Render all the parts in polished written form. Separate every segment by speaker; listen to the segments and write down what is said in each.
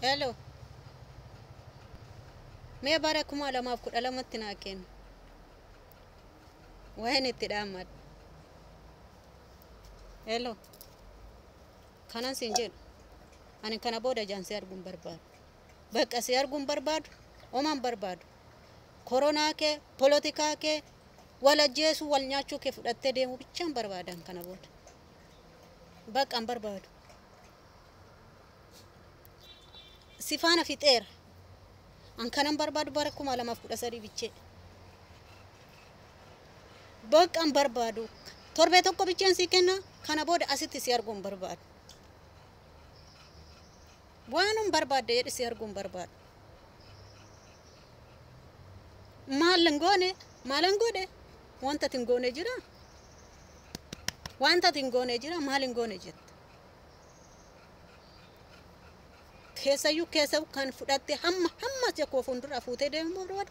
Speaker 1: Hello. Me bara kuma lama ku alamat tinaken. Wahine tidamat. Hello. Kanan sinjel. Ani kana boda jan sayar gum barbad. Bak sayar gum barbad. Oman barbad. Corona ke, politika ke, wala jesu wal nyachu ke fudatte demu bicham barbadan kana boda. Bak am barbad. Sifana fiter. An kanan barbad bara kuma lama fuda sari biche. Bak am barbadu. Torbe tokko bichen sikenna kana boda asiti sayar gum barbad. Wanum barbad de sayar gum barbad. Malangone wanta tingone jira malingone jet kesayu kan fudatte hamma je ko fundura fute de mo wad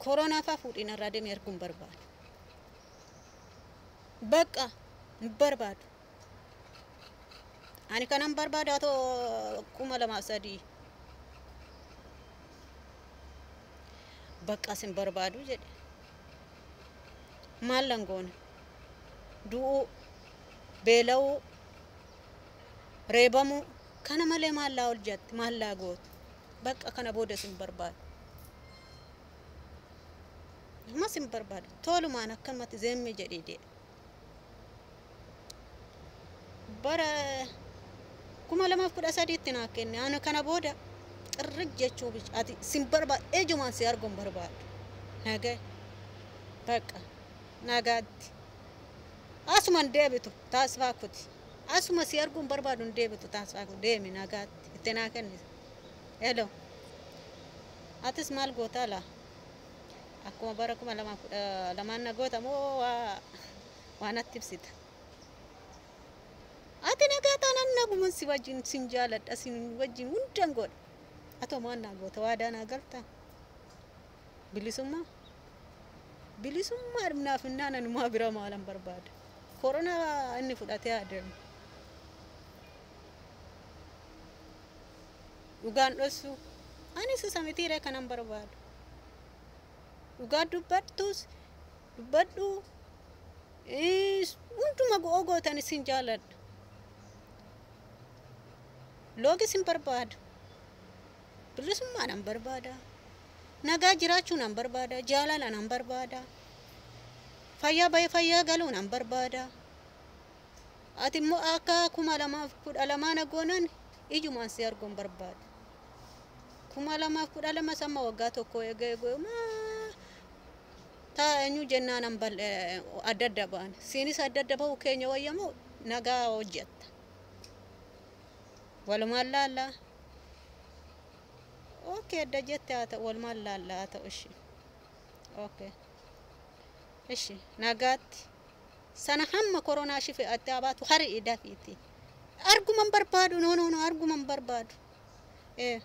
Speaker 1: corona fa fudina rade mer gum barbad baka barbad ani kanam barbad ato kuma lama sadi baka sim barbadu jede malangone du belaw rebamu kana male mallawol jet mallagot baka kana boda sim barbad ma sim barbad tolu mana kamat zemme jedide bara kuma lama fuda saditina kenne ana kana boda رجعت بيج أدي سنبربا إجماع سياركم برباد ناقة بقى ناقد أسمان ديبتو تاسفا كتي أسمان سياركم برباد ديبتو تاسفا كتي ديمي ناقد إتناكني هلو أتس مال قوتالا أكو باركم لما نقوتا مو وانا تبسيت أتي ناقد أنا نقوم سواجين سنجالة أسين وجين ونتنقول atau mana buat wadah nagarta beli semua menafina na numa bira malam barbad corona ini fudate ada ugan osu ani sesamitire kanam barbad ugan dubatu untuk mago ogo tani sinjalat logi sim barbad Bilis mana berbada, naga jiracu nam berbada, jalan nam berbada, faya galu nam berbada, atimu aka kumalama pud alamana gonan, iju mansiar gom berbada, kumalama pud alama sama wagato ko ege ma, ta enyu jenna nam bal adadaban, sini sadadaba ukenya wayamu naga ojet, walumalla اوكي دجت والمال لا تأشي اوكي ايش ناقات سنة هم كورونا شفي اتابات وخري دافيتي ارجو من بربادو نو ارجو من بربادو ايه